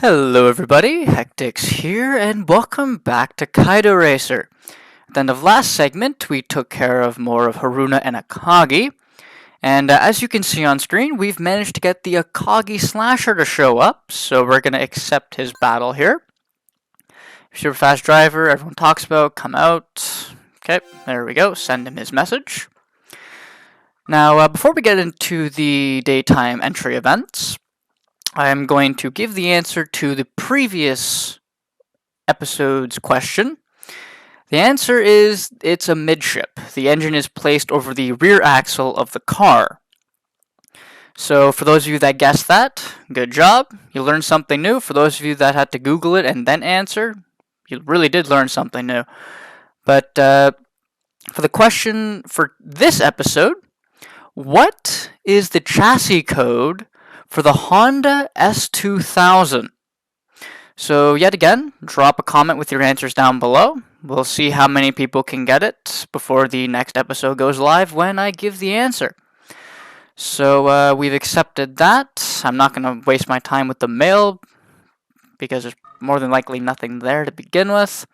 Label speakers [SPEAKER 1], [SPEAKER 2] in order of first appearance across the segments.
[SPEAKER 1] Hello everybody, HectiX here, and welcome back to Kaido Racer. At the end of last segment, we took care of more of Haruna and Akagi, and as you can see on screen, we've managed to get the Akagi Slasher to show up, so we're going to accept his battle here. Super fast driver, everyone talks about, come out. Okay, there we go, send him his message. Now, before we get into the daytime entry events, I am going to give the answer to the previous episode's question. The answer is it's a midship. The engine is placed over the rear axle of the car. So for those of you that guessed that, good job. You learned something new. For those of you that had to Google it and then answer, you really did learn something new. But for the question for this episode, what is the chassis code for the Honda S2000? So yet again, drop a comment with your answers down below. We'll see how many people can get it before the next episode goes live when I give the answer. So we've accepted that. I'm not going to waste my time with the mail because there's more than likely nothing there to begin with.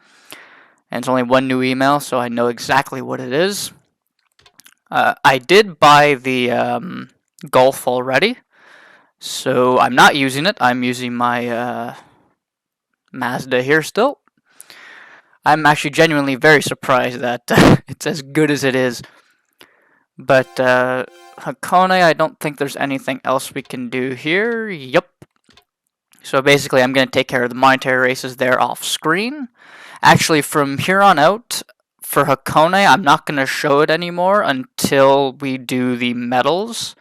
[SPEAKER 1] And it's only one new email, so I know exactly what it is. I did buy the Golf already. So I'm not using it. I'm using my Mazda here still. I'm actually genuinely very surprised that it's as good as it is. But Hakone, I don't think there's anything else we can do here. Yep. So basically I'm going to take care of the monetary races there off screen. Actually, from here on out, for Hakone, I'm not going to show it anymore until we do the medals.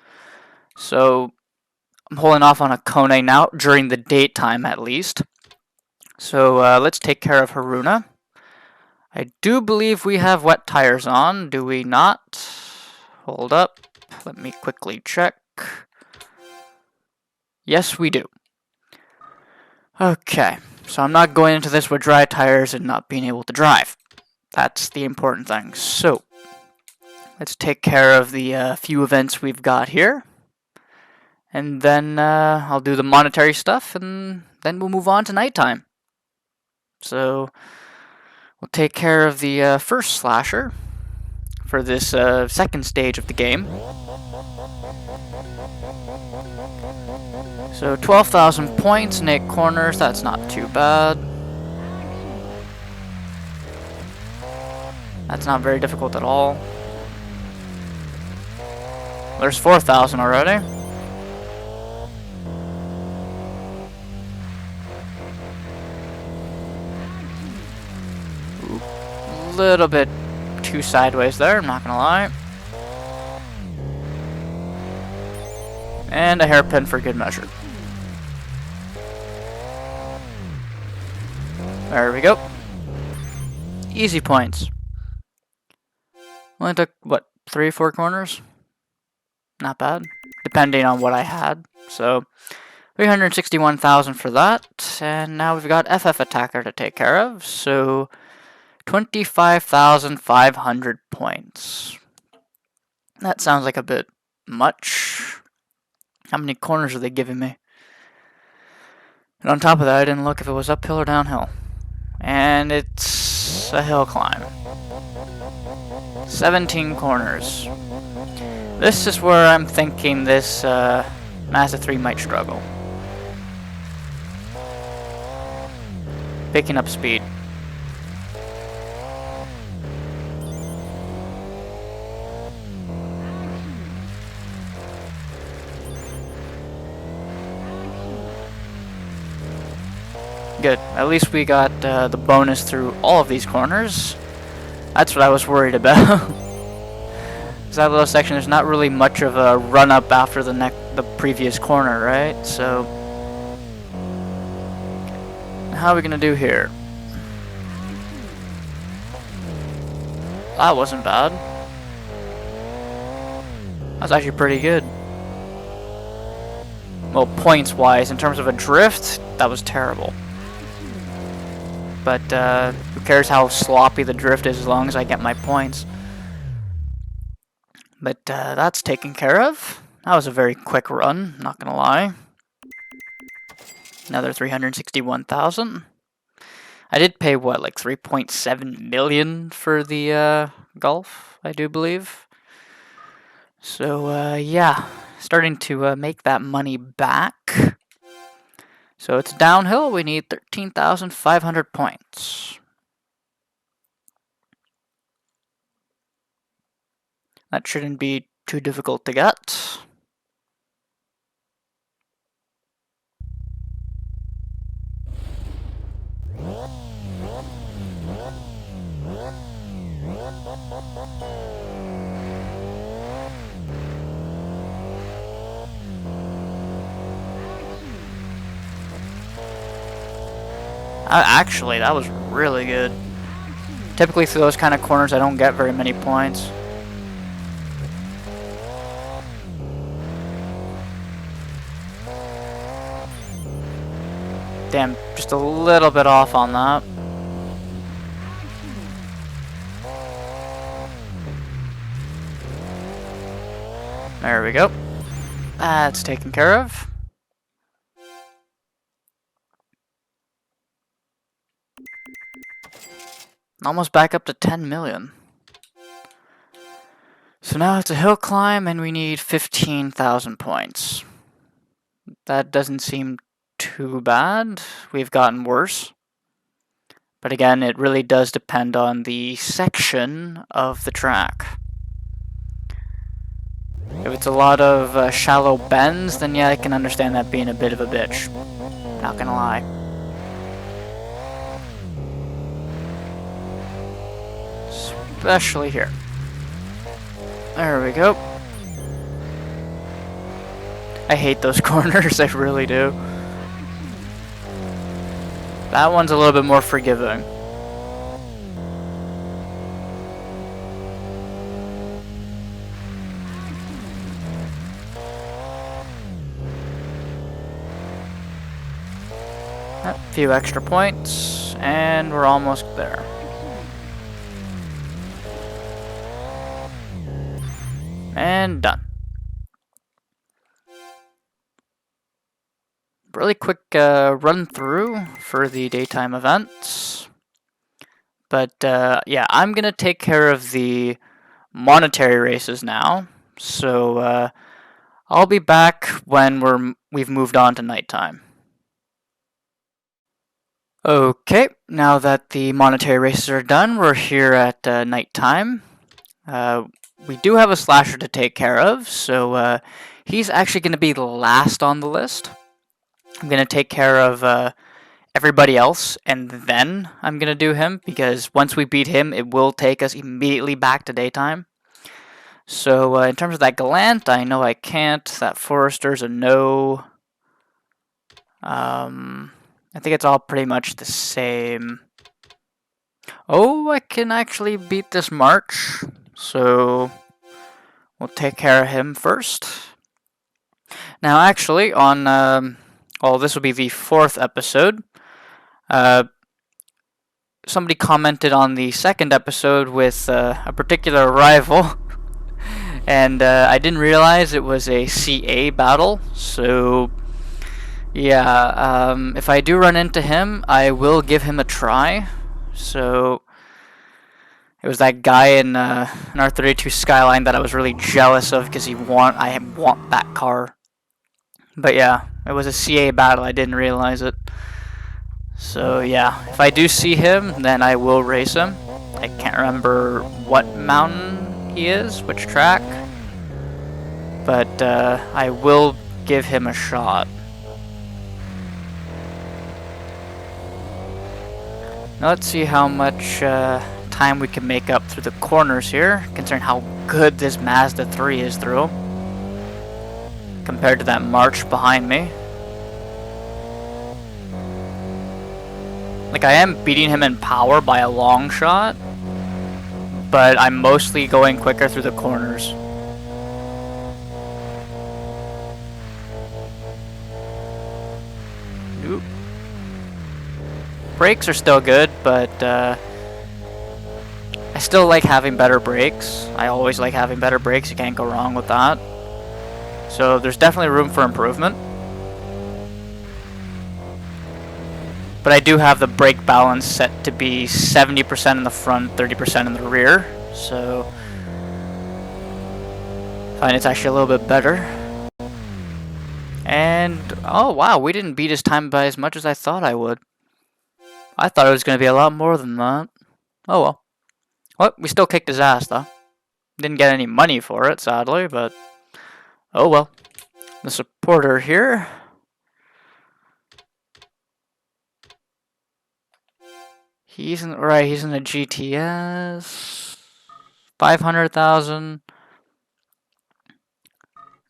[SPEAKER 1] So I'm holding off on Hakone now, during the daytime at least. So let's take care of Haruna. I do believe we have wet tires on, do we not? Hold up, let me quickly check. Yes, we do. Okay, so I'm not going into this with dry tires and not being able to drive. That's the important thing. So let's take care of the few events we've got here. And then I'll do the monetary stuff, and then we'll move on to nighttime. So we'll take care of the first slasher for this second stage of the game. So 12,000 points and 8 corners, that's not too bad. That's not very difficult at all. There's 4,000 already. Little bit too sideways there, I'm not gonna lie. And a hairpin for good measure. There we go. Easy points. Only took, what, 3-4 corners? Not bad, depending on what I had. So 361,000 for that, and now we've got FF Attacker to take care of, so 25,500 points. That sounds like a bit much. How many corners are they giving me? And on top of that, I didn't look if it was uphill or downhill. And it's a hill climb. 17 corners. This is where I'm thinking this Mazda 3 might struggle. Picking up speed. Good. At least we got the bonus through all of these corners. That's what I was worried about. Because that little section, there's not really much of a run-up after the previous corner, right? So, how are we going to do here? That wasn't bad. That's actually pretty good. Well, points-wise, in terms of a drift, that was terrible. But who cares how sloppy the drift is as long as I get my points. But that's taken care of. That was a very quick run, not gonna lie. Another 361,000. I did pay what, like 3.7 million for the golf, I do believe. So yeah, starting to make that money back. So it's downhill. We need 13,500 points. That shouldn't be too difficult to get. Actually, that was really good. Typically through those kind of corners I don't get very many points. Damn, just a little bit off on that. There we go. That's taken care of. Almost back up to 10 million. So now it's a hill climb and we need 15,000 points. That doesn't seem too bad. We've gotten worse. But again, it really does depend on the section of the track. If it's a lot of shallow bends, then yeah, I can understand that being a bit of a bitch. Not gonna lie. Especially here. There we go. I hate those corners, I really do. That one's a little bit more forgiving. A few extra points, and we're almost there. And done. Really quick run through for the daytime events. But yeah, I'm going to take care of the monetary races now. So I'll be back when we've moved on to nighttime. Okay, now that the monetary races are done, we're here at nighttime. We do have a slasher to take care of, so he's actually going to be the last on the list. I'm going to take care of everybody else, and then I'm going to do him, because once we beat him, it will take us immediately back to daytime. So in terms of that Gallant, I know I can't. That Forester's a no. I think it's all pretty much the same. Oh, I can actually beat this March, so we'll take care of him first. Now, actually, on well, this will be the 4th episode. Somebody commented on the 2nd episode with a particular rival, and I didn't realize it was a CA battle, so yeah, if I do run into him, I will give him a try. So it was that guy in an R32 Skyline that I was really jealous of because I want that car. But yeah, it was a CA battle. I didn't realize it. So yeah, if I do see him, then I will race him. I can't remember what mountain he is, which track, but I will give him a shot. Now let's see how much time we can make up through the corners here, considering how good this Mazda 3 is through them, compared to that March behind me. Like, I am beating him in power by a long shot, but I'm mostly going quicker through the corners. Oop. Brakes are still good, but I still like having better brakes. I always like having better brakes. You can't go wrong with that. So there's definitely room for improvement. But I do have the brake balance set to be 70% in the front, 30% in the rear. So I find it's actually a little bit better. And, oh wow, we didn't beat his time by as much as I thought I would. I thought it was going to be a lot more than that. Oh well. Well, we still kicked his ass though. Didn't get any money for it, sadly, but oh well. The supporter here. He's in, right, he's in a GTS. 500,000.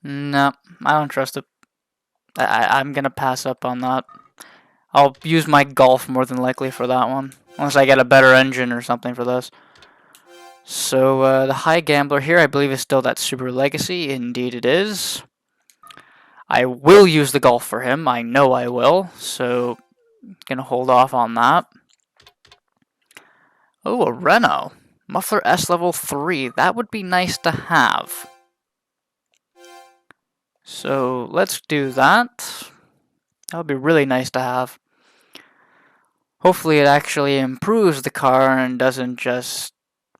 [SPEAKER 1] No, I don't trust it. I'm gonna pass up on that. I'll use my Golf more than likely for that one. Unless I get a better engine or something for this. So, the high gambler here, I believe, is still that Super Legacy. Indeed it is. I will use the Golf for him. I know I will. So, gonna hold off on that. Oh, a Renault. Muffler S level 3. That would be nice to have. So, let's do that. That would be really nice to have. Hopefully it actually improves the car and doesn't just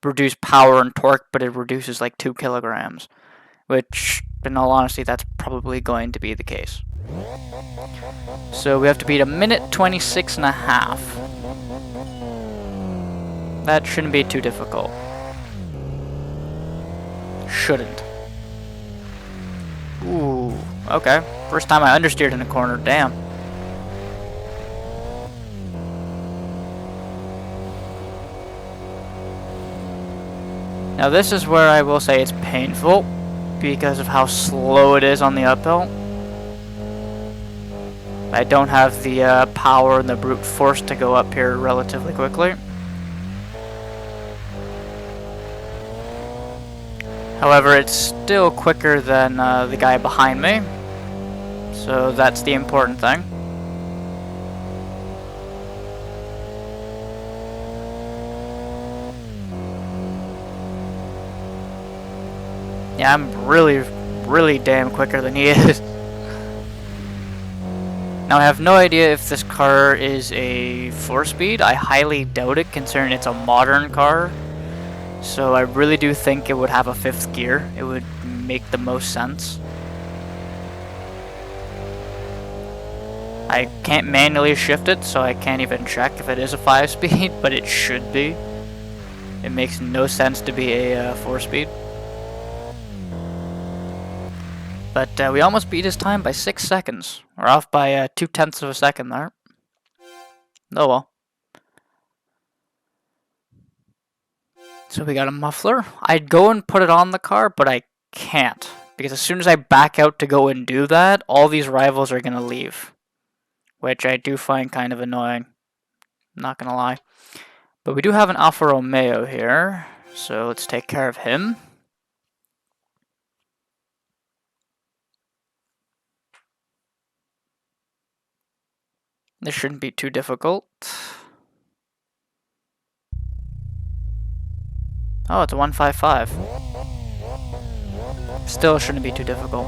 [SPEAKER 1] reduce power and torque, but it reduces like 2 kilograms. Which, in all honesty, that's probably going to be the case. So we have to beat a minute 26 and a half. That shouldn't be too difficult. Shouldn't. Ooh, okay. First time I understeered in a corner, damn. Now this is where I will say it's painful because of how slow it is on the uphill. I don't have the power and the brute force to go up here relatively quickly. However, it's still quicker than the guy behind me, so that's the important thing. Yeah, I'm really damn quicker than he is. Now I have no idea if this car is a 4-speed. I highly doubt it, considering it's a modern car. So I really do think it would have a 5th gear. It would make the most sense. I can't manually shift it, so I can't even check if it is a 5-speed, but it should be. It makes no sense to be a 4-speed. But we almost beat his time by 6 seconds. We're off by 0.2 of a second there. Oh well. So we got a muffler. I'd go and put it on the car, but I can't. Because as soon as I back out to go and do that, all these rivals are going to leave. Which I do find kind of annoying. Not going to lie. But we do have an Alfa Romeo here. So let's take care of him. This shouldn't be too difficult. Oh, it's a 155. Still shouldn't be too difficult.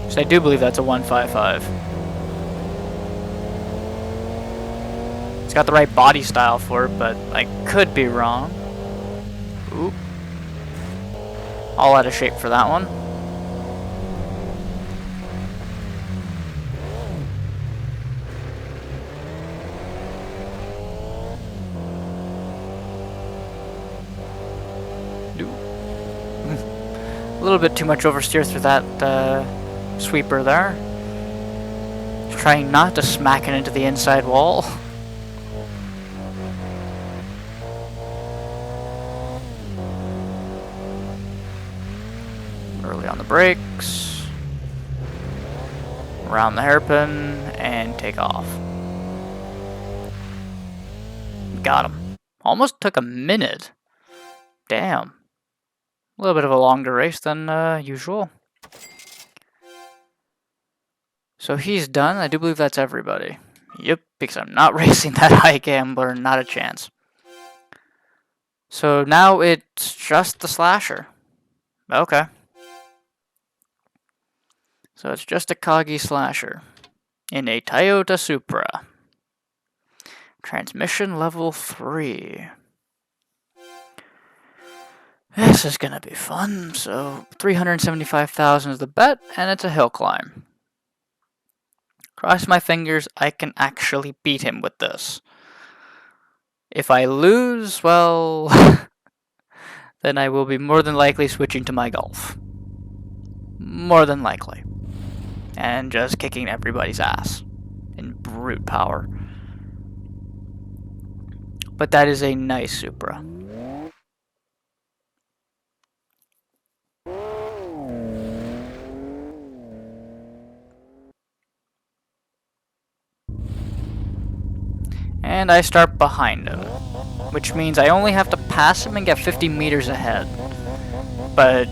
[SPEAKER 1] So I do believe that's a 155. It's got the right body style for it, but I could be wrong. Oop. All out of shape for that one. A little bit too much oversteer through that sweeper there. Trying not to smack it into the inside wall. Early on the brakes. Around the hairpin and take off. Got him. Almost took a minute. Damn. A little bit of a longer race than usual. So he's done. I do believe that's everybody. Yep, because I'm not racing that high gambler. Not a chance. So now it's just the slasher. Okay. So it's just a Kagi slasher in a Toyota Supra. Transmission level 3. This is gonna be fun. So 375,000 is the bet, and it's a hill climb. Cross my fingers, I can actually beat him with this. If I lose, well, then I will be more than likely switching to my Golf. More than likely. And just kicking everybody's ass in brute power. But that is a nice Supra. And I start behind him, which means I only have to pass him and get 50 meters ahead. But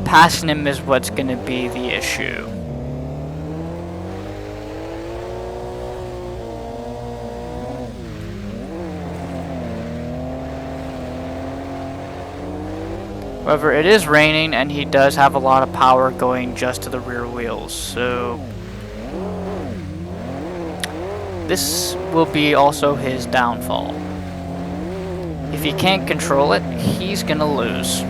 [SPEAKER 1] passing him is what's going to be the issue. However, it is raining and he does have a lot of power going just to the rear wheels, so this will be also his downfall. If he can't control it, he's gonna lose.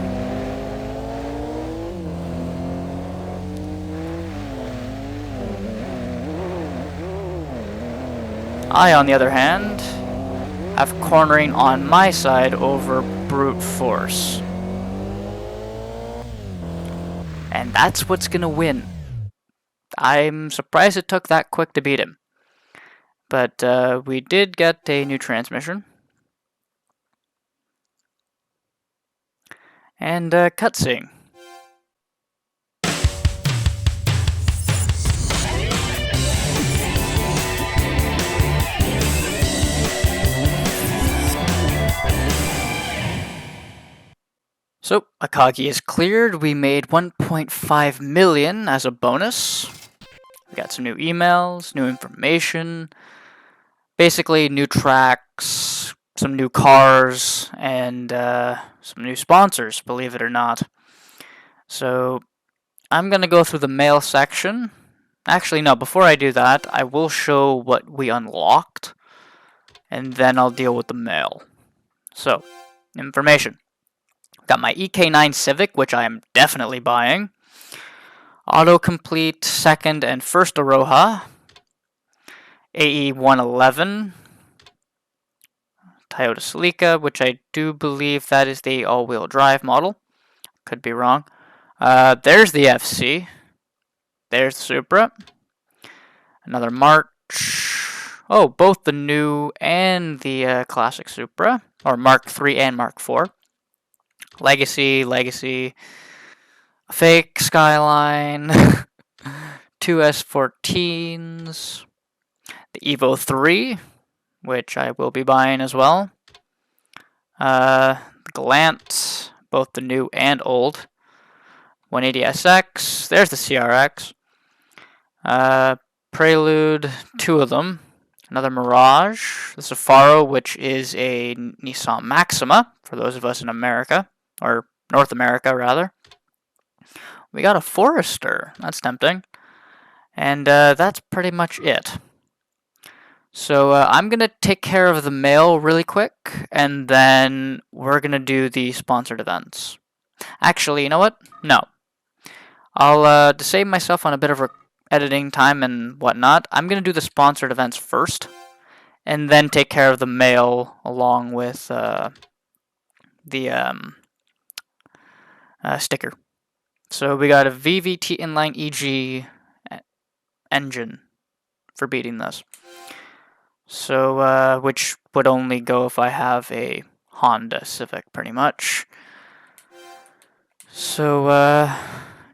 [SPEAKER 1] I, on the other hand, have cornering on my side over brute force. And that's what's gonna win. I'm surprised it took that quick to beat him. But we did get a new transmission. And cutscene. So, Akagi is cleared. We made 1.5 million as a bonus. We got some new emails, new information, basically new tracks, some new cars, and some new sponsors, believe it or not. So, I'm going to go through the mail section. Actually, no, before I do that, I will show what we unlocked, and then I'll deal with the mail. So, information. Got my EK9 Civic, which I am definitely buying. Autocomplete second and first Aroha. AE111. Toyota Celica, which I do believe that is the all-wheel drive model. Could be wrong. There's the FC. There's the Supra. Another March. Oh, both the new and the classic Supra. Or Mark III and Mark IV. Legacy, a fake Skyline, two S14s, the Evo 3, which I will be buying as well, Galant, both the new and old, 180SX, there's the CRX, Prelude, two of them, another Mirage, the Safaro, which is a Nissan Maxima, for those of us in America. Or North America, rather. We got a Forester. That's tempting. And that's pretty much it. So I'm going to take care of the mail really quick, and then we're going to do the sponsored events. Actually, you know what? No. I'll, to save myself on a bit of editing time and whatnot, I'm going to do the sponsored events first, and then take care of the mail along with the sticker. So we got a VVT inline EG engine for beating this. So, which would only go if I have a Honda Civic, pretty much. So,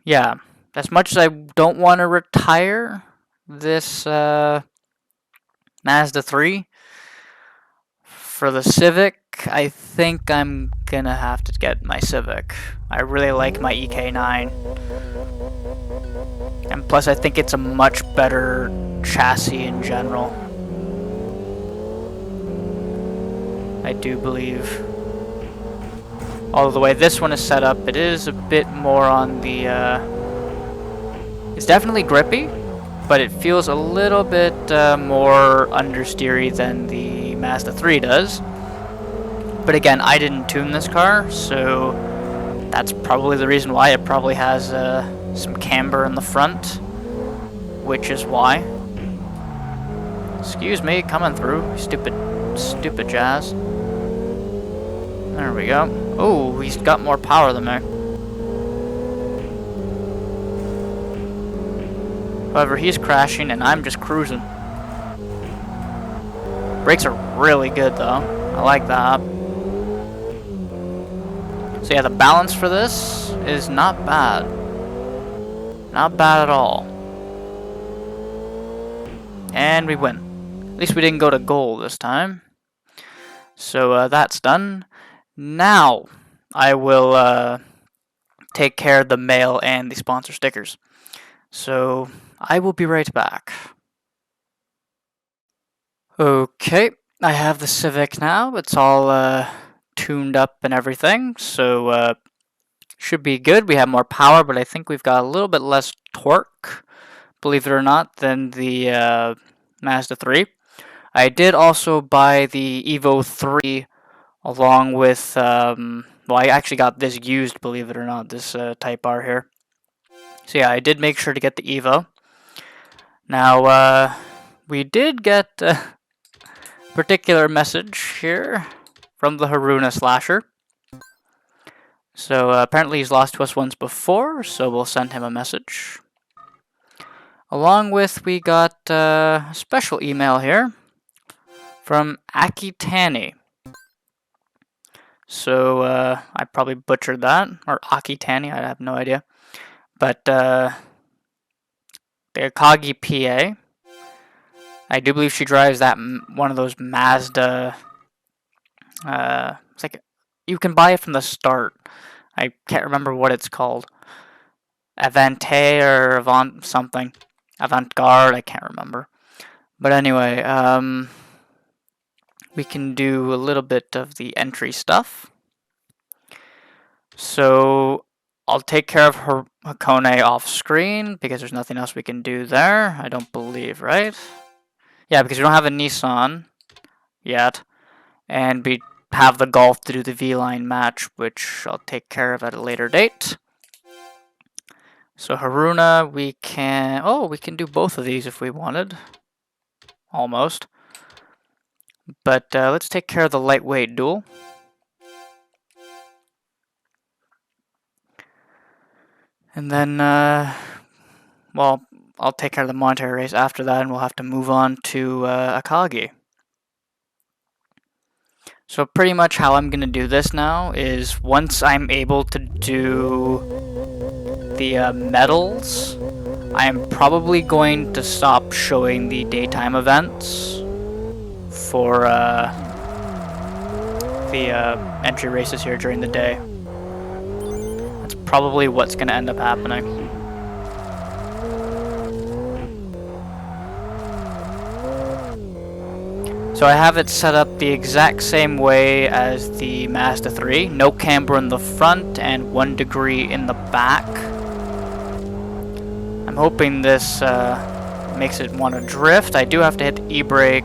[SPEAKER 1] yeah. As much as I don't want to retire this Mazda 3, for the Civic, I think I'm gonna have to get my Civic. I really like my EK9. And plus I think it's a much better chassis in general. I do believe. Although the way this one is set up, it is a bit more on the It's definitely grippy, but it feels a little bit more understeery than the Mazda 3 does. But again, I didn't tune this car, so that's probably the reason why. It probably has some camber in the front, which is why. Excuse me, coming through. Stupid jazz. There we go. Oh, he's got more power than me. However, he's crashing and I'm just cruising. Brakes are really good though. I like that. So yeah, the balance for this is not bad. Not bad at all. And we win. At least we didn't go to goal this time. So that's done. Now I will take care of the mail and the sponsor stickers. So I will be right back. Okay, I have the Civic now. It's all tuned up and everything, so should be good. We have more power, but I think we've got a little bit less torque, believe it or not, than the Mazda 3. I did also buy the Evo 3 along with, well, I actually got this used, believe it or not, this Type R here. So yeah, I did make sure to get the Evo. Now, we did get a particular message here from the Haruna slasher. So apparently he's lost to us once before, so we'll send him a message. Along with, we got a special email here from Akitani. So I probably butchered that, or Akitani, I have no idea. But the Akagi PA, I do believe she drives that one of those Mazda. It's like you can buy it from the start. I can't remember what it's called. Avante or Avant something. Avant-garde, I can't remember. But anyway, we can do a little bit of the entry stuff. So I'll take care of her Hakone off screen because there's nothing else we can do there. I don't believe, right? Yeah, because we don't have a Nissan yet. And we have the Golf to do the V-line match, which I'll take care of at a later date. So Haruna, we can... Oh, we can do both of these if we wanted. Almost. But let's take care of the lightweight duel. And then, well, I'll take care of the monetary race after that, and we'll have to move on to Akagi. So pretty much how I'm going to do this now is once I'm able to do the medals, I am probably going to stop showing the daytime events for the entry races here during the day. That's probably what's going to end up happening. So I have it set up the exact same way as the Mazda 3. No camber in the front and 1 degree in the back. I'm hoping this makes it want to drift. I do have to hit the e-brake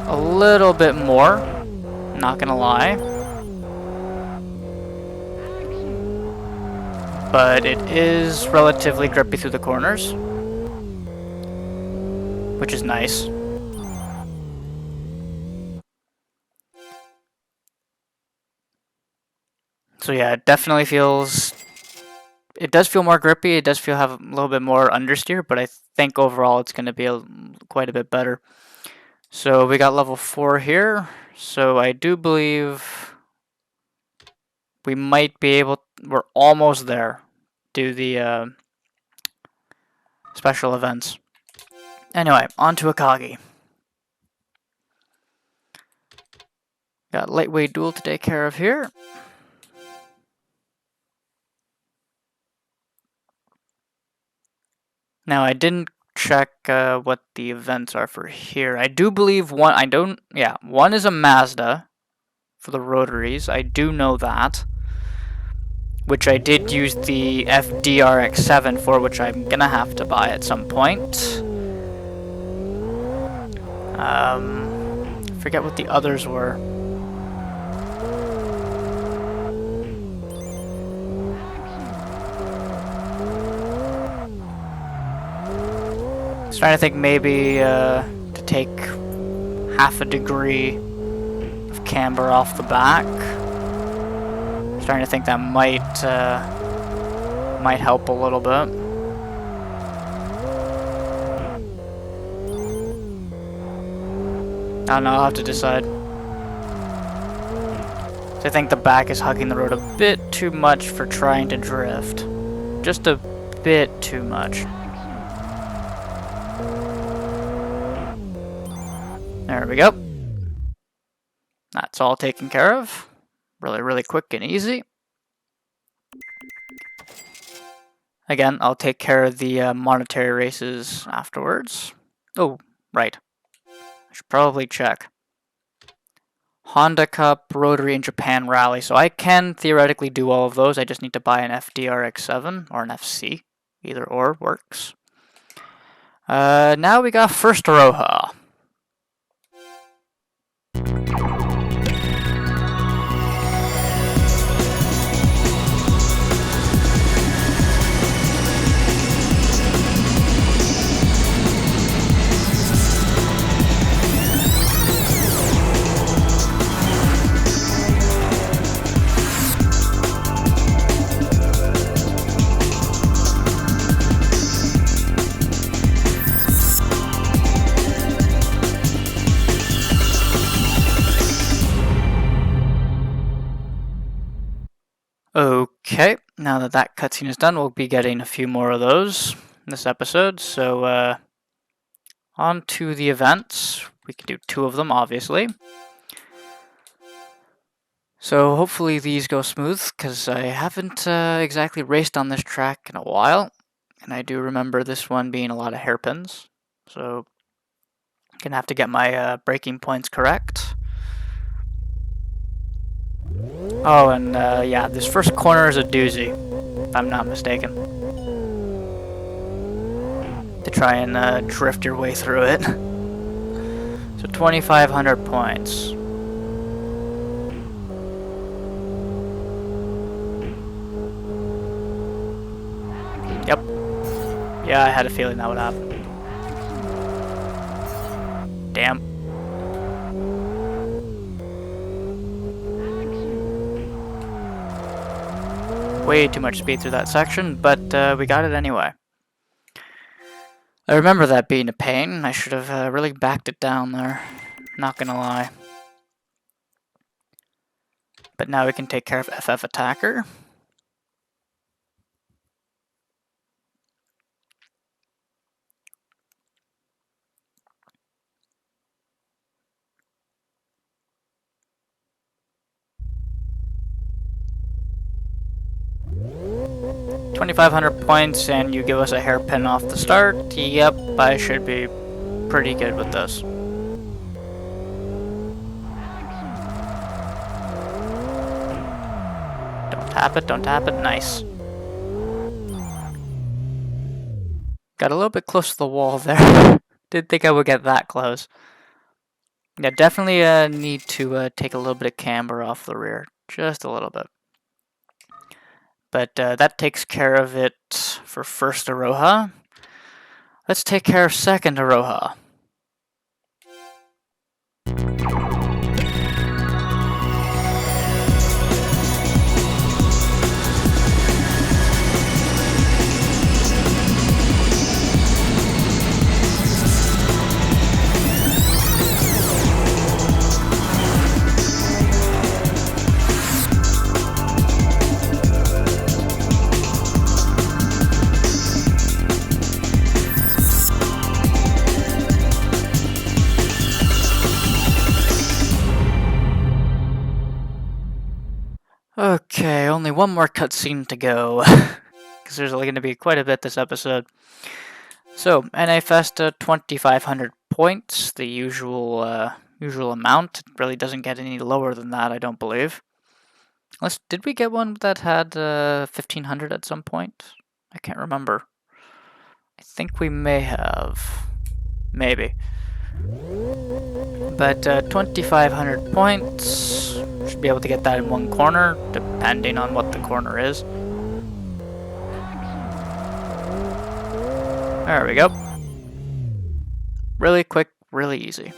[SPEAKER 1] a little bit more, not gonna lie. But it is relatively grippy through the corners, which is nice. So yeah, it definitely feels... It does feel more grippy, it does feel have a little bit more understeer, but I think overall it's going to be quite a bit better. So we got level 4 here, so I do believe we might be able... We're almost there. Do the special events. Anyway, on to Akagi. Got lightweight duel to take care of here. Now, I didn't check what the events are for here. I do believe one... one is a Mazda for the rotaries. I do know that. which I did use the FDRX7 for, which I'm gonna have to buy at some point. Forget what the others were. I was trying to think maybe to take half a degree of camber off the back. I was trying to think that might help a little bit. I don't know, I'll have to decide. So I think the back is hugging the road a bit too much for trying to drift. Just a bit too much. There we go. That's all taken care of. Really, really quick and easy. Again, I'll take care of the monetary races afterwards. Oh, right. I should probably check. Honda Cup, Rotary, and Japan Rally. So I can theoretically do all of those. I just need to buy an FDRX7 or an FC. Either or works. Now we got First Aroha. Okay, now that that cutscene is done, we'll be getting a few more of those in this episode. So, on to the events. We can do 2 of them, obviously. So hopefully these go smooth, because I haven't exactly raced on this track in a while. And I do remember this one being a lot of hairpins. So, I'm going to have to get my braking points correct. Oh, and yeah, this first corner is a doozy, if I'm not mistaken. To try and drift your way through it. So 2,500 points. Yep. Yeah, I had a feeling that would happen. Damn. Way too much speed through that section, but we got it anyway. I remember that being a pain. I should have really backed it down there. Not gonna lie. But now we can take care of FF Attacker. $2,500 points, and you give us a hairpin off the start. Yep, I should be pretty good with this. Don't tap it, don't tap it. Nice. Got a little bit close to the wall there. Didn't think I would get that close. Yeah, definitely need to take a little bit of camber off the rear. Just a little bit. But that takes care of it for First Aroha. Let's take care of Second Aroha. Okay, only one more cutscene to go, because there's only going to be quite a bit this episode. So, NA Festa, 2,500 points, the usual amount. It really doesn't get any lower than that, I don't believe. Did we get one that had 1500 at some point? I can't remember. I think we may have. Maybe. But 2500 points. Should be able to get that in one corner, depending on what the corner is. There we go. Really quick, really easy.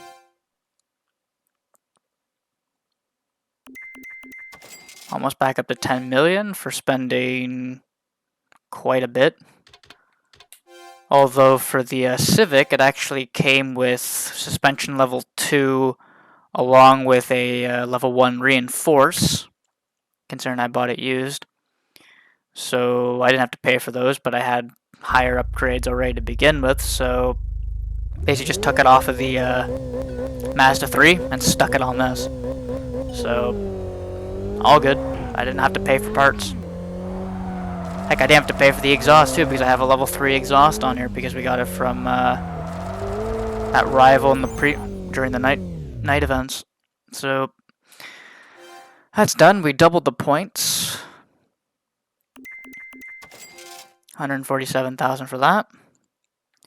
[SPEAKER 1] Almost back up to 10 million for spending quite a bit. Although for the Civic, it actually came with suspension level 2 along with a level 1 reinforce, considering I bought it used. So I didn't have to pay for those, but I had higher upgrades already to begin with, so basically just took it off of the Mazda 3 and stuck it on this. So, all good. I didn't have to pay for parts. Heck, I didn't have to pay for the exhaust too, because I have a level 3 exhaust on here because we got it from that rival in the during the night events. So that's done. We doubled the points. 147,000 for that.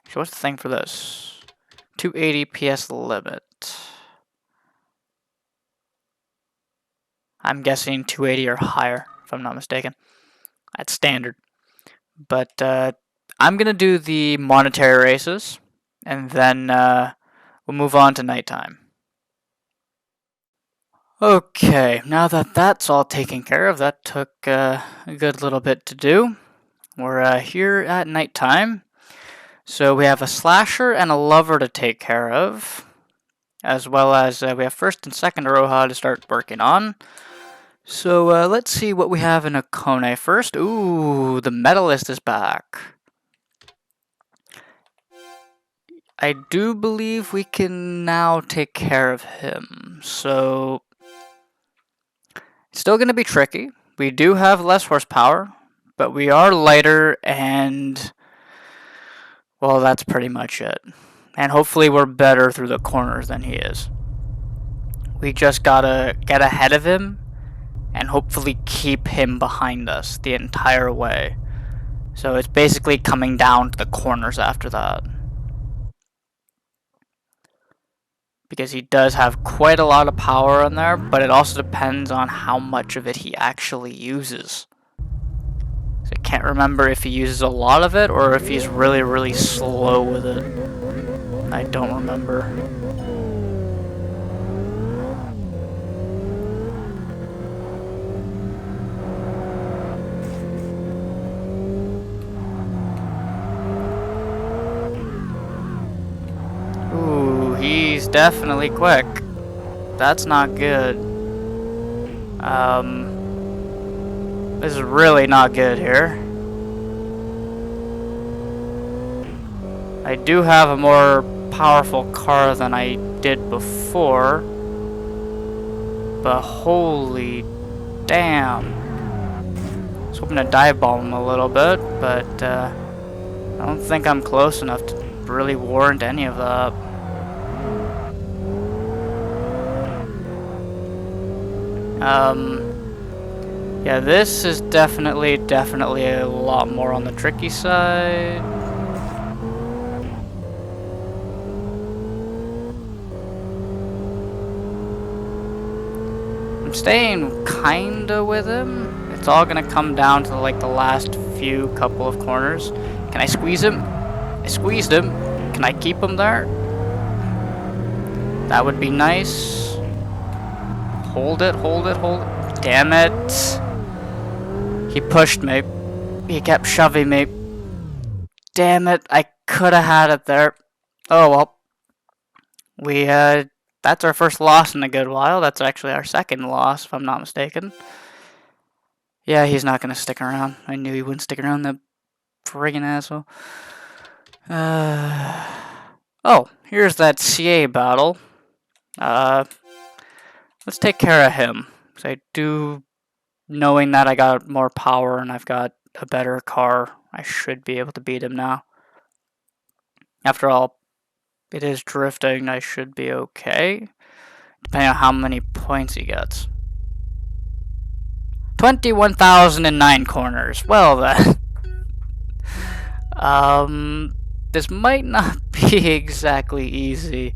[SPEAKER 1] So what's the thing for this? 280 PS limit. I'm guessing 280 or higher, if I'm not mistaken. That's standard. But I'm going to do the monetary races, and then we'll move on to nighttime. Okay, now that that's all taken care of, that took a good little bit to do. We're here at nighttime. So we have a slasher and a lover to take care of, as well as we have first and second Aroha to start working on. So let's see what we have in Akone first. Ooh, the medalist is back. I do believe we can now take care of him. So it's still going to be tricky. We do have less horsepower, but we are lighter, and well, that's pretty much it. And hopefully we're better through the corners than he is. We just gotta get ahead of him and hopefully keep him behind us the entire way. So it's basically coming down to the corners after that. Because he does have quite a lot of power in there, but it also depends on how much of it he actually uses. So I can't remember if he uses a lot of it or if he's really, really slow with it. I don't remember. Ooh, he's definitely quick. That's not good. This is really not good here. I do have a more powerful car than I did before, but holy damn. I was hoping to dive bomb him a little bit, but I don't think I'm close enough to really warrant any of that. Yeah, this is definitely a lot more on the tricky side. I'm staying kinda with him. It's all gonna come down to like the last few couple of corners. Can I squeeze him? I squeezed him. Can I keep him there? That would be nice. Hold it, hold it, hold it. Damn it. He pushed me. He kept shoving me. Damn it, I could have had it there. Oh well. That's our first loss in a good while. That's actually our second loss, if I'm not mistaken. Yeah, he's not gonna stick around. I knew he wouldn't stick around, that friggin' asshole. Oh, here's that CA battle. Let's take care of him. Because I do, knowing that I got more power and I've got a better car, I should be able to beat him now. After all, it is drifting, I should be okay. Depending on how many points he gets. 21,009 corners. Well then. This might not be exactly easy.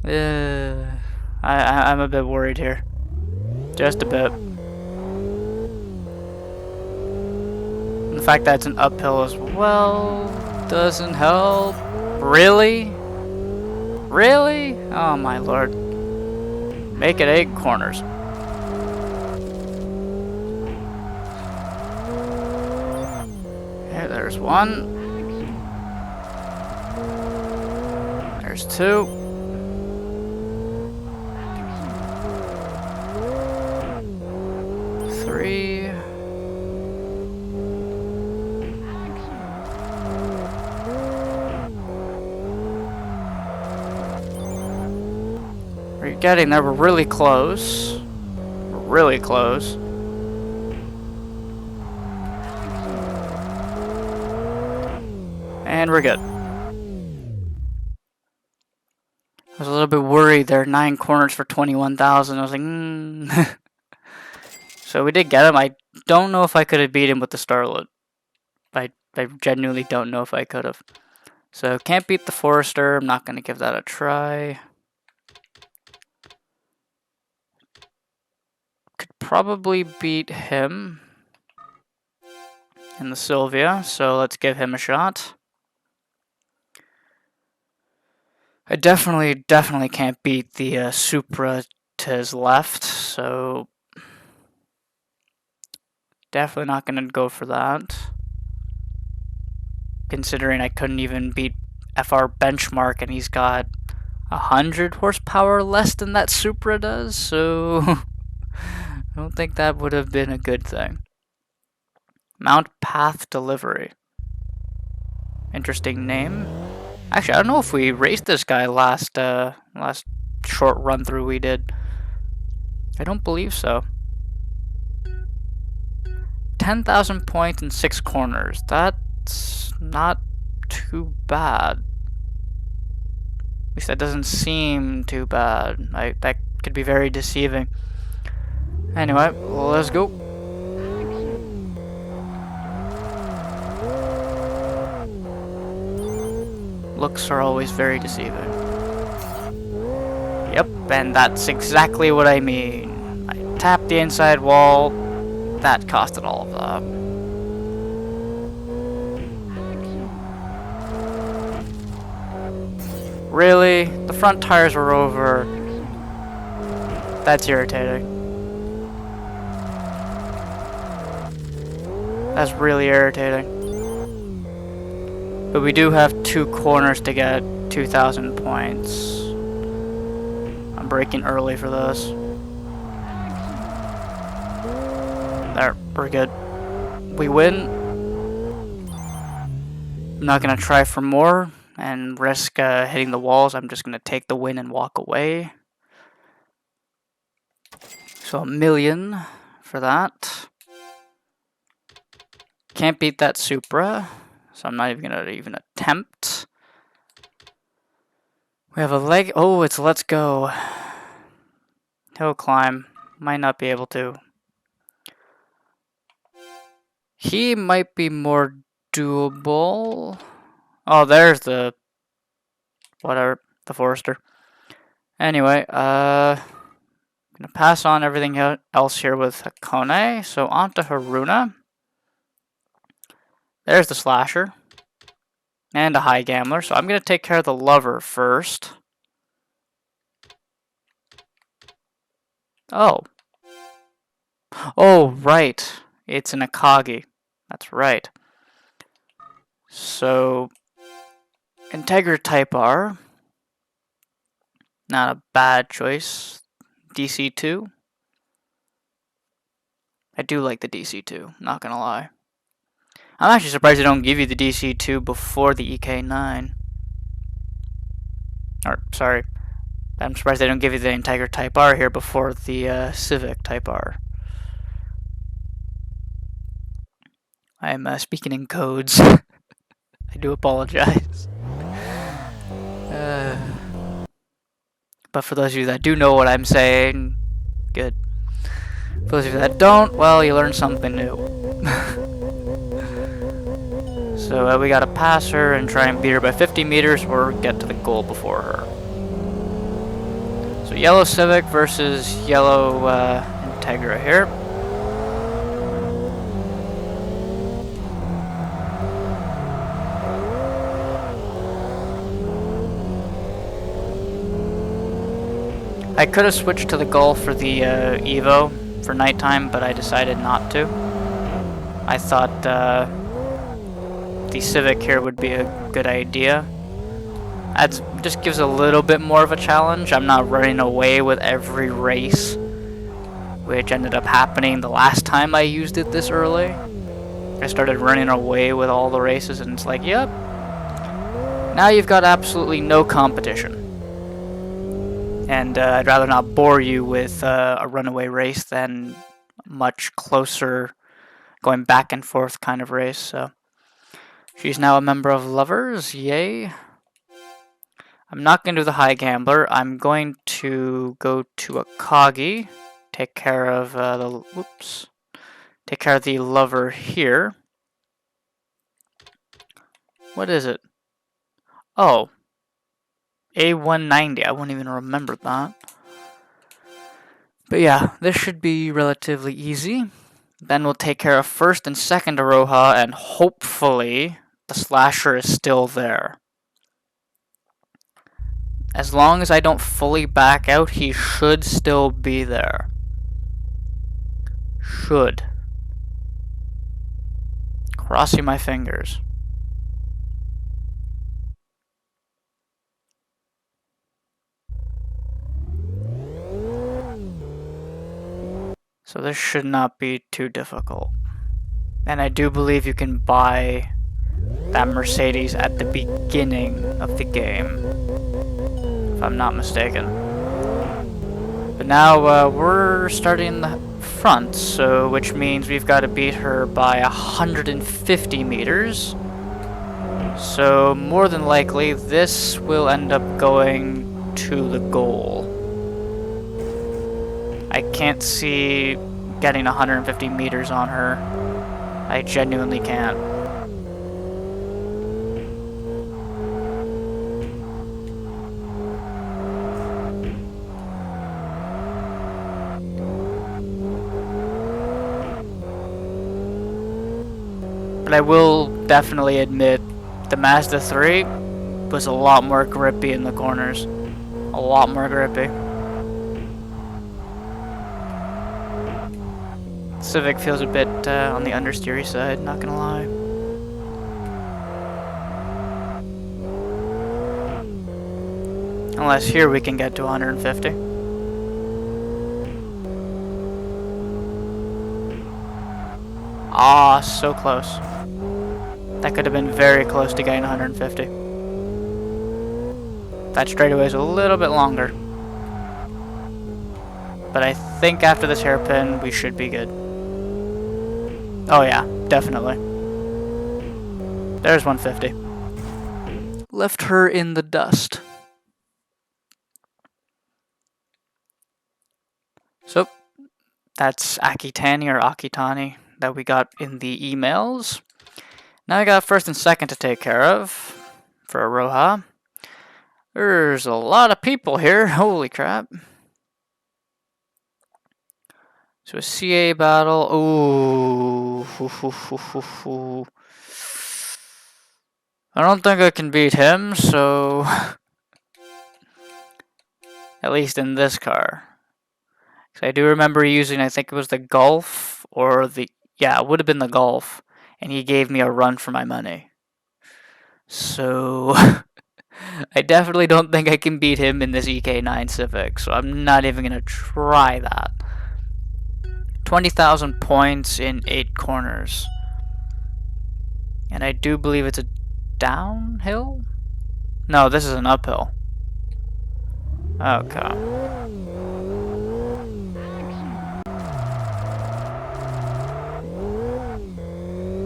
[SPEAKER 1] I'm a bit worried here. Just a bit. The fact that it's an uphill as well doesn't help. Really? Really? Oh my lord. Make it 8 corners. Okay, there's 1. There's 2. 3. We're getting there. We're really close. We're really close. And we're good. I was a little bit worried. There are 9 corners for 21,000. I was like, So we did get him. I don't know if I could have beat him with the Starlet. I genuinely don't know if I could have. So can't beat the Forester. I'm not going to give that a try. Could probably beat him in the Sylvia. So let's give him a shot. I definitely can't beat the Supra to his left, so definitely not going to go for that. Considering I couldn't even beat FR benchmark and he's got 100 horsepower less than that Supra does, so I don't think that would have been a good thing. Mount Path Delivery. Interesting name. Actually, I don't know if we raced this guy last short run through we did. I don't believe so. 10,000 points and 6 corners. That's not too bad. At least that doesn't seem too bad. That could be very deceiving. Anyway, let's go. Looks are always very deceiving. Yep, and that's exactly what I mean. I tapped the inside wall. That costed all of that. Really? The front tires were over. That's irritating. That's really irritating. But we do have 2 corners to get 2,000 points. I'm braking early for this. There, we're good. We win. I'm not going to try for more and risk hitting the walls. I'm just going to take the win and walk away. So 1 million for that. Can't beat that Supra, so I'm not even going to attempt. We have a leg. Oh, it's let's go. Hill climb. Might not be able to. He might be more doable. Oh, there's the whatever, the Forester. Anyway, gonna pass on everything else here with Hakone. So on to Haruna. There's the Slasher. And a High Gambler. So I'm gonna take care of the Lover first. Oh. Oh, right. It's an Akagi. That's right. So, Integra Type R. Not a bad choice. DC2. I do like the DC2, not gonna lie. I'm actually surprised they don't give you the DC2 before the EK9. Or, sorry. I'm surprised they don't give you the Integra Type R here before the Civic Type R. I'm speaking in codes. I do apologize. But for those of you that do know what I'm saying, good. For Those of you that don't, well, you learn something new. So we gotta pass her and try and beat her by 50 meters or get to the goal before her. So yellow Civic versus yellow Integra here. I could have switched to the Golf for the Evo for nighttime, but I decided not to. I thought the Civic here would be a good idea. That just gives a little bit more of a challenge. I'm not running away with every race, which ended up happening the last time I used it this early. I started running away with all the races, and it's like, yep, now you've got absolutely no competition. And I'd rather not bore you with a runaway race than much closer, going back and forth kind of race. So she's now a member of Lovers, yay. I'm not going to do the High Gambler. I'm going to go to a Kagi, take care of take care of the Lover here. What is it? Oh. A190, I won't even remember that. But yeah, this should be relatively easy. Then we'll take care of first and second Aroha, and hopefully the Slasher is still there. As long as I don't fully back out, he should still be there. Should. Crossing my fingers. So this should not be too difficult. And I do believe you can buy that Mercedes at the beginning of the game, if I'm not mistaken. But now we're starting in the front, so which means we've got to beat her by 150 meters. So more than likely this will end up going to the goal. I can't see getting 150 meters on her. I genuinely can't. But I will definitely admit the Mazda 3 was a lot more grippy in the corners. A lot more grippy. Civic feels a bit on the understeery side, not gonna lie. Unless here we can get to 150. Ah, so close. That could have been very close to getting 150. That straightaway is a little bit longer. But I think after this hairpin, we should be good. Oh yeah, definitely. There's 150. Left her in the dust. So, that's Akitani or Akitani that we got in the emails. Now I got first and second to take care of for Aroha. There's a lot of people here, holy crap. So a CA battle, ooh. I don't think I can beat him, so at least in this car. So I do remember using, I think it was the Golf, or the, yeah, it would have been the Golf, and he gave me a run for my money. So I definitely don't think I can beat him in this EK9 Civic, so I'm not even going to try that. 20,000 points in 8 corners. And I do believe it's a downhill? No, this is an uphill. Okay.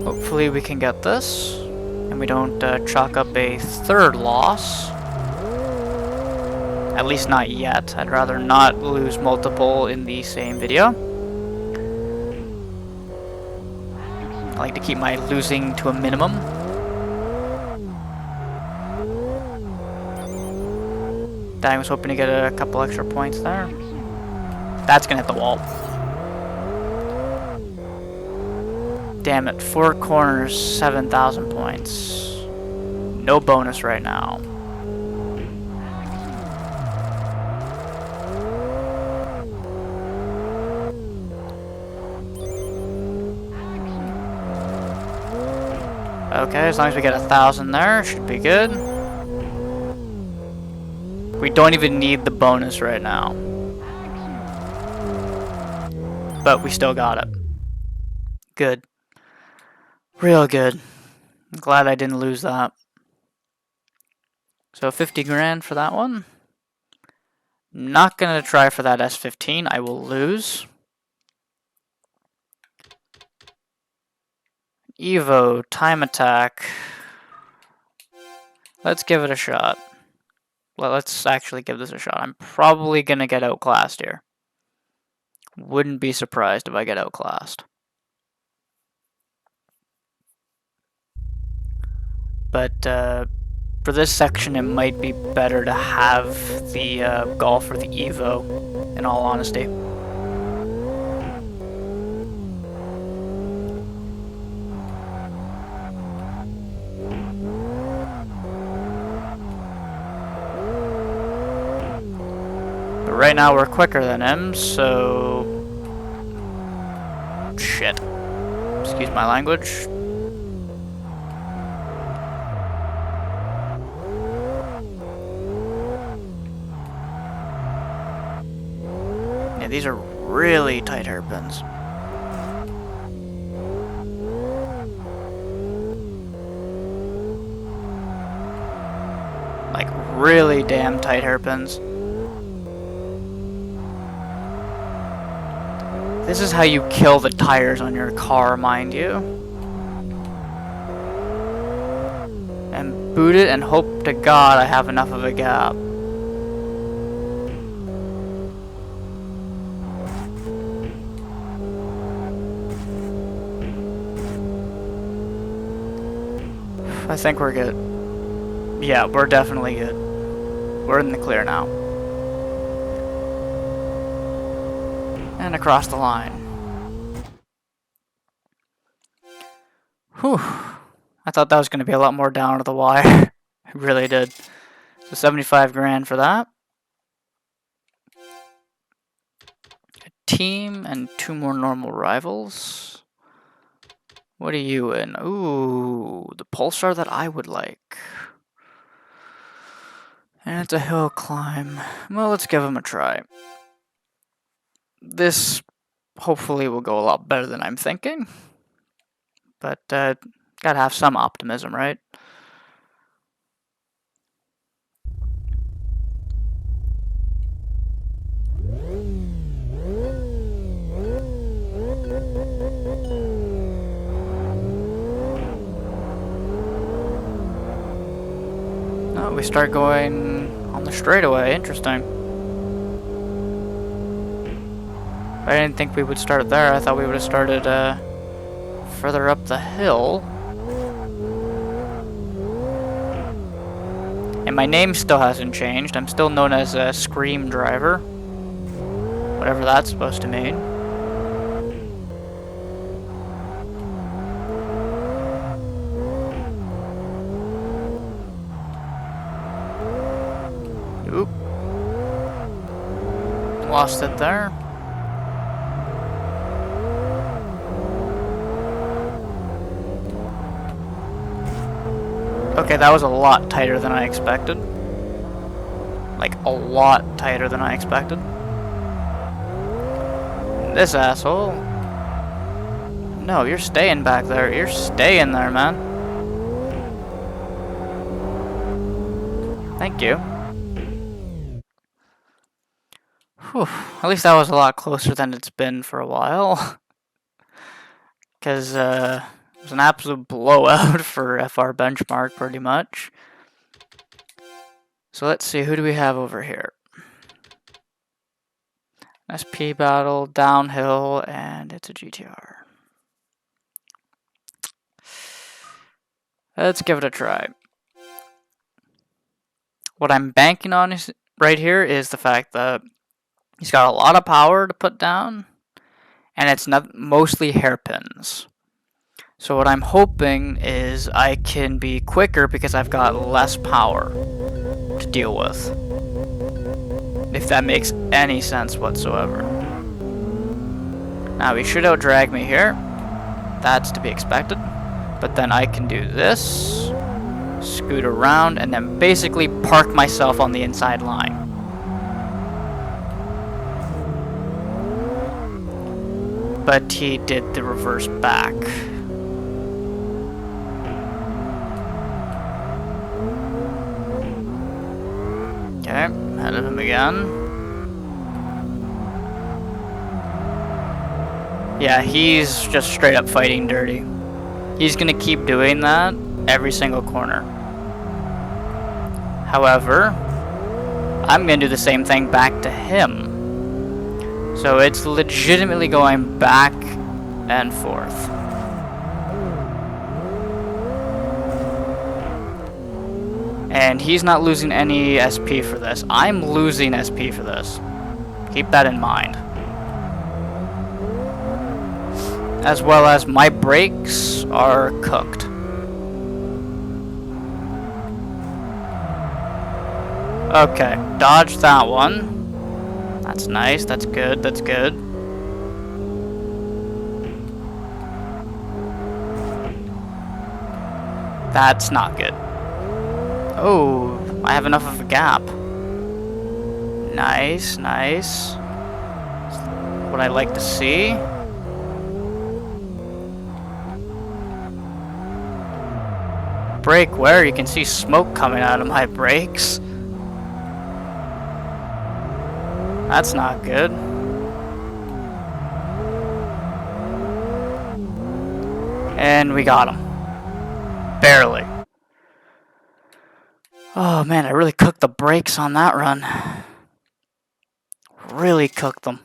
[SPEAKER 1] Hopefully we can get this, and we don't chalk up a third loss. At least not yet. I'd rather not lose multiple in the same video. I like to keep my losing to a minimum. I was hoping to get a couple extra points there. That's gonna hit the wall. Damn it, 4 corners, 7,000 points. No bonus right now. Okay, as long as we get 1,000 there, should be good. We don't even need the bonus right now. But we still got it. Good. Real good. I'm glad I didn't lose that. So 50 grand for that one. Not gonna try for that S15, I will lose. Evo, time attack. Let's give it a shot. Well, let's actually give this a shot. I'm probably gonna get outclassed here. Wouldn't be surprised if I get outclassed. But for this section, it might be better to have the Golf or the Evo, in all honesty. But right now we're quicker than him, so... Shit. Excuse my language. Yeah, these are really tight hairpins. Like, really damn tight hairpins. This is how you kill the tires on your car, mind you. And boot it and hope to God I have enough of a gap. I think we're good. Yeah, we're definitely good. We're in the clear now. And across the line. Whew. I thought that was going to be a lot more down to the wire. I really did. So 75 grand for that. A team and 2 more normal rivals. What are you in? Ooh, the Pulsar that I would like. And it's a hill climb. Well, let's give him a try. This hopefully will go a lot better than I'm thinking. But gotta have some optimism, right? Oh, we start going on the straightaway. Interesting. I didn't think we would start there. I thought we would have started further up the hill. And my name still hasn't changed. I'm still known as a Scream Driver. Whatever that's supposed to mean. Oop. Lost it there. Okay, that was a lot tighter than I expected. Like, a lot tighter than I expected. This asshole. No, you're staying back there. You're staying there, man. Thank you. Whew. At least that was a lot closer than it's been for a while. Because, it was an absolute blowout for FR benchmark, pretty much. So let's see, who do we have over here? SP battle, downhill, and it's a GTR. Let's give it a try. What I'm banking on right here is the fact that he's got a lot of power to put down, and it's not mostly hairpins. So what I'm hoping is I can be quicker because I've got less power to deal with. If that makes any sense whatsoever. Now he should outdrag me here. That's to be expected. But then I can do this, scoot around, and then basically park myself on the inside line. But he did the reverse back. Okay, ahead of him again. Yeah, he's just straight up fighting dirty. He's gonna keep doing that every single corner. However, I'm gonna do the same thing back to him. So it's legitimately going back and forth. And he's not losing any SP for this. I'm losing SP for this. Keep that in mind. As well as my brakes are cooked. Okay, dodge that one. That's nice, that's good, that's good. That's not good. Oh, I have enough of a gap. Nice, nice. What I like to see. Brake where? You can see smoke coming out of my brakes. That's not good. And we got him. Barely. Oh man, I really cooked the brakes on that run. Really cooked them.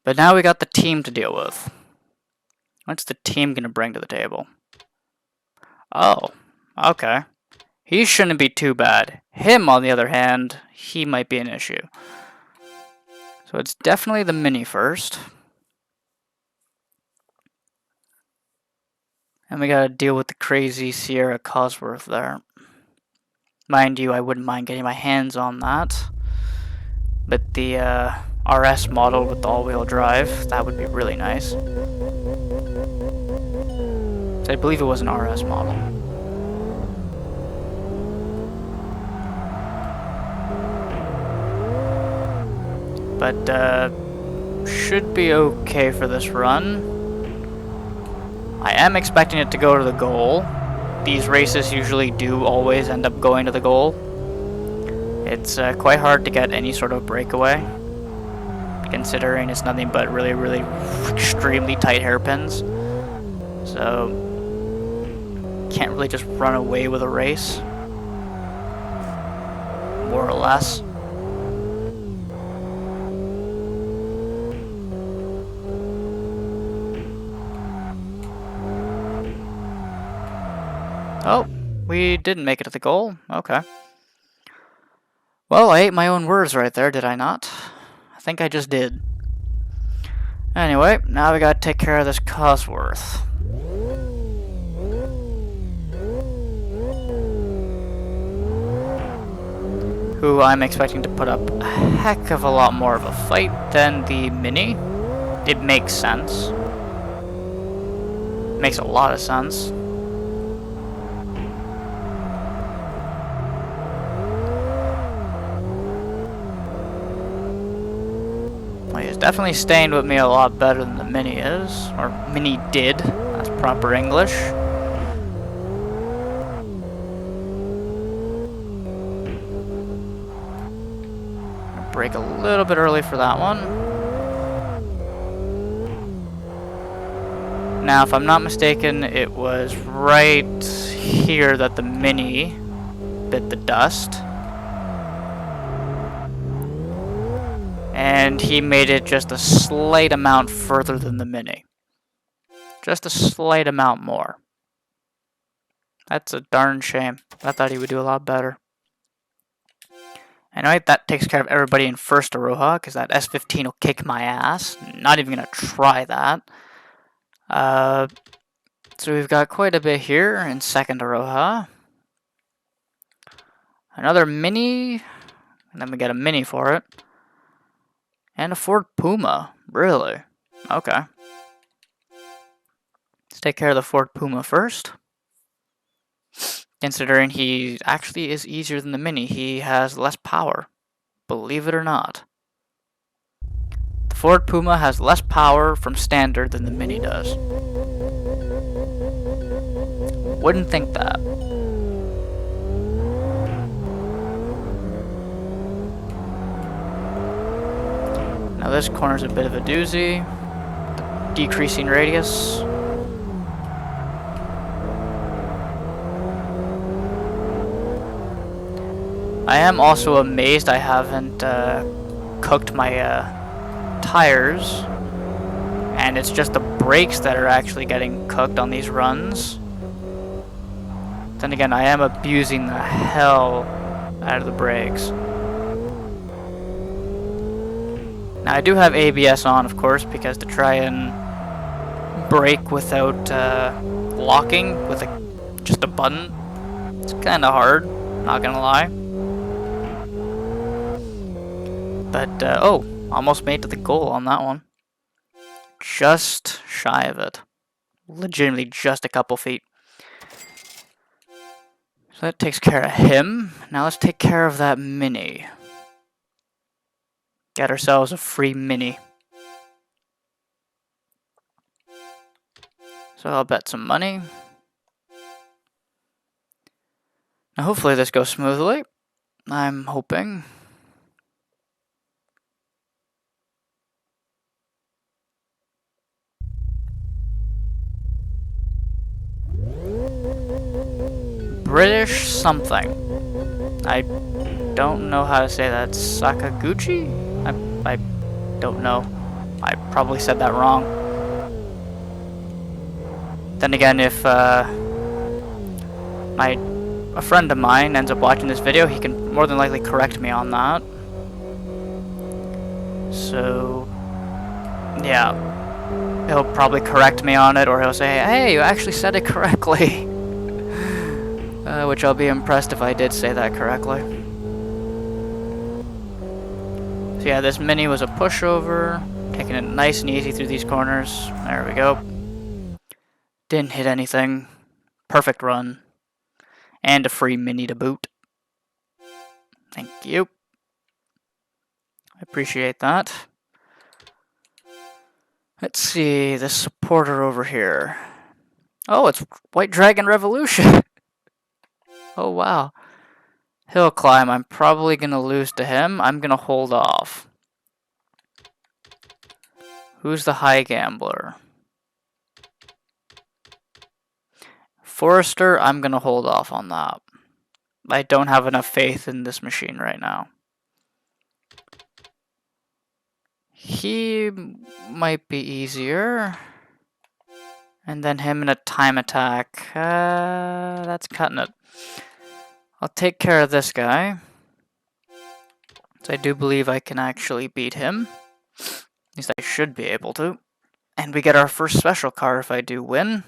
[SPEAKER 1] But now we got the team to deal with. What's the team gonna bring to the table? Oh, okay. He shouldn't be too bad. Him, on the other hand, he might be an issue. So it's definitely the Mini first. And we gotta deal with the crazy Sierra Cosworth there. Mind you, I wouldn't mind getting my hands on that. But the RS model with the all-wheel drive, that would be really nice. So I believe it was an RS model. But should be okay for this run. I am expecting it to go to the goal. These races usually do always end up going to the goal. It's quite hard to get any sort of breakaway, considering it's nothing but really, really extremely tight hairpins. So, can't really just run away with a race, more or less. Oh, we didn't make it to the goal. Okay. Well, I ate my own words right there, did I not? I think I just did. Anyway, now we gotta take care of this Cosworth. Who I'm expecting to put up a heck of a lot more of a fight than the Mini. It makes sense. Makes a lot of sense. He's definitely staying with me a lot better than the Mini is, or Mini did. That's proper English. Brake a little bit early for that one. Now, if I'm not mistaken, it was right here that the Mini bit the dust. And he made it just a slight amount further than the Mini. Just a slight amount more. That's a darn shame. I thought he would do a lot better. Anyway, that takes care of everybody in first Aroha, because that S15 will kick my ass. Not even going to try that. So we've got quite a bit here in second Aroha. Another Mini, and then we get a Mini for it. And a Ford Puma, really? Okay. Let's take care of the Ford Puma first. Considering he actually is easier than the Mini, he has less power. Believe it or not. The Ford Puma has less power from standard than the Mini does. Wouldn't think that. Now this corner's a bit of a doozy. Decreasing radius. I am also amazed I haven't cooked my tires, and it's just the brakes that are actually getting cooked on these runs. Then again, I am abusing the hell out of the brakes. Now I do have ABS on, of course, because to try and brake without locking with just a button, it's kind of hard, not gonna lie. But, oh, almost made to the goal on that one. Just shy of it. Legitimately just a couple feet. So that takes care of him. Now let's take care of that Mini. Get ourselves a free Mini. So I'll bet some money. Now hopefully this goes smoothly. I'm hoping. British something. I don't know how to say that. Sakaguchi? I don't know. I probably said that wrong. Then again, if a friend of mine ends up watching this video, he can more than likely correct me on that. So, yeah. He'll probably correct me on it, or he'll say, hey, you actually said it correctly. Which I'll be impressed if I did say that correctly. So yeah, this Mini was a pushover, taking it nice and easy through these corners. There we go. Didn't hit anything. Perfect run. And a free Mini to boot. Thank you. I appreciate that. Let's see, the supporter over here. Oh, it's White Dragon Revolution. Oh, wow. Hill climb. I'm probably going to lose to him. I'm going to hold off. Who's the high gambler? Forrester, I'm going to hold off on that. I don't have enough faith in this machine right now. He might be easier. And then him in a time attack. That's cutting it. I'll take care of this guy. So I do believe I can actually beat him. At least I should be able to. And we get our first special car if I do win.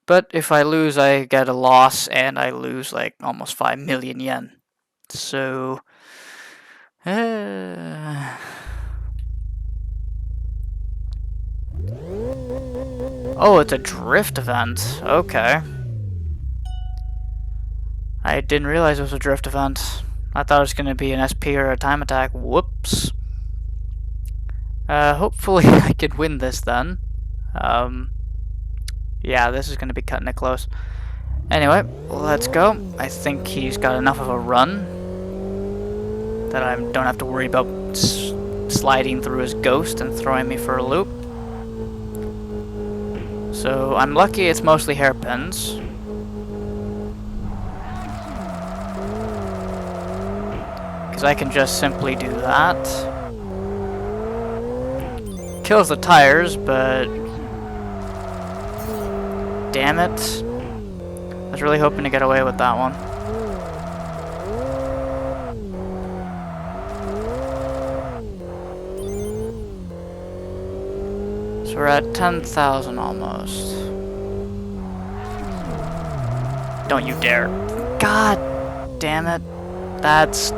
[SPEAKER 1] But if I lose, I get a loss, and I lose like almost 5 million yen. So... Oh, it's a drift event. Okay. I didn't realize it was a drift event. I thought it was going to be an SP or a time attack. Whoops. Hopefully I could win this then. Yeah, this is going to be cutting it close. Anyway, let's go. I think he's got enough of a run that I don't have to worry about sliding through his ghost and throwing me for a loop. So I'm lucky it's mostly hairpins. Because I can just simply do that. Kills the tires, but damn it. I was really hoping to get away with that one. So we're at 10,000 almost. Don't you dare. God damn it. That's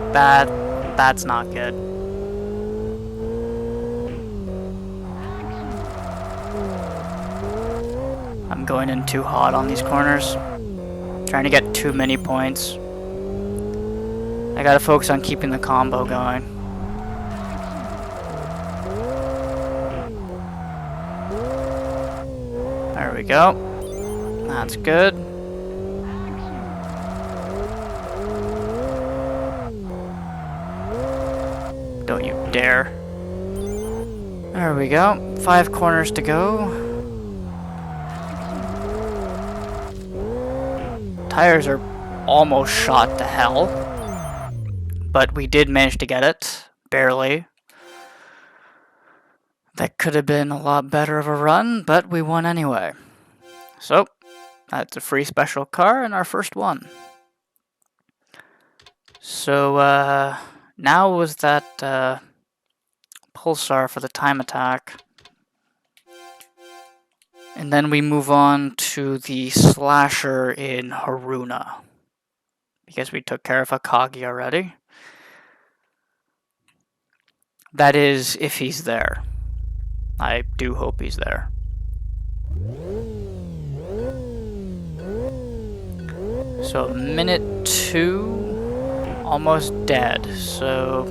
[SPEAKER 1] not good. I'm going in too hot on these corners. Trying to get too many points. I gotta focus on keeping the combo going. There we go. That's good. Don't you dare. There we go. 5 corners to go. Tires are almost shot to hell. But we did manage to get it. Barely. That could have been a lot better of a run, but we won anyway. So, that's a free special car and our first one. So, now was that pulsar for the time attack. And then we move on to the slasher in Haruna. Because we took care of Akagi already. That is, if he's there. I do hope he's there. So, minute 2, almost dead. So,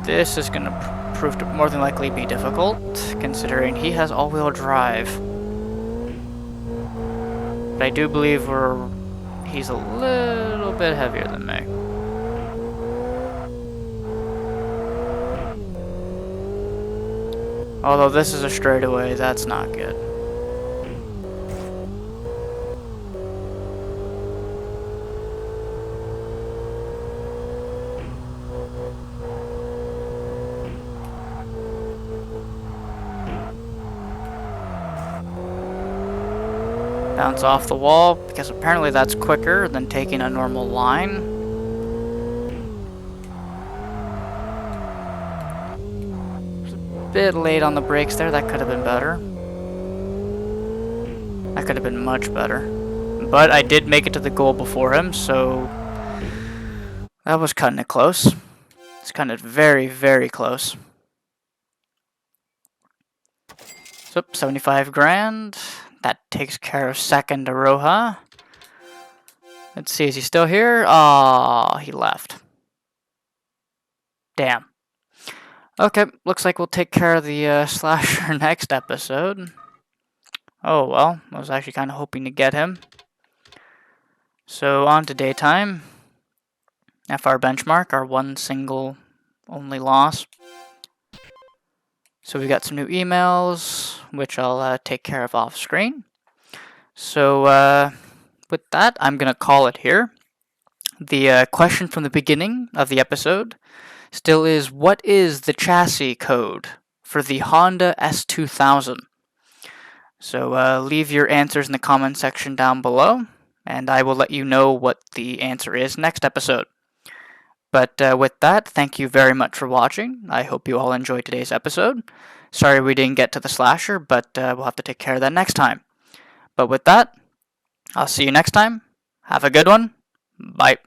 [SPEAKER 1] this is going to prove to more than likely be difficult, considering he has all-wheel drive. But I do believe he's a little bit heavier than me. Although this is a straightaway, that's not good. Bounce off the wall, because apparently that's quicker than taking a normal line. Bit late on the brakes there, that could have been better. That could have been much better. But I did make it to the goal before him, so that was cutting it close. It's cutting it very, very close. So, 75 grand. That takes care of second Aroha. Let's see, is he still here? Oh, he left. Damn. Okay, looks like we'll take care of the slasher next episode. Oh, well, I was actually kind of hoping to get him. So, on to daytime. FR benchmark, our one single only loss. So we got some new emails, which I'll take care of off screen. So, with that, I'm going to call it here. The question from the beginning of the episode still is, what is the chassis code for the Honda S2000? So leave your answers in the comment section down below, and I will let you know what the answer is next episode. But with that, thank you very much for watching. I hope you all enjoyed today's episode. Sorry we didn't get to the slasher, but we'll have to take care of that next time. But with that, I'll see you next time. Have a good one. Bye.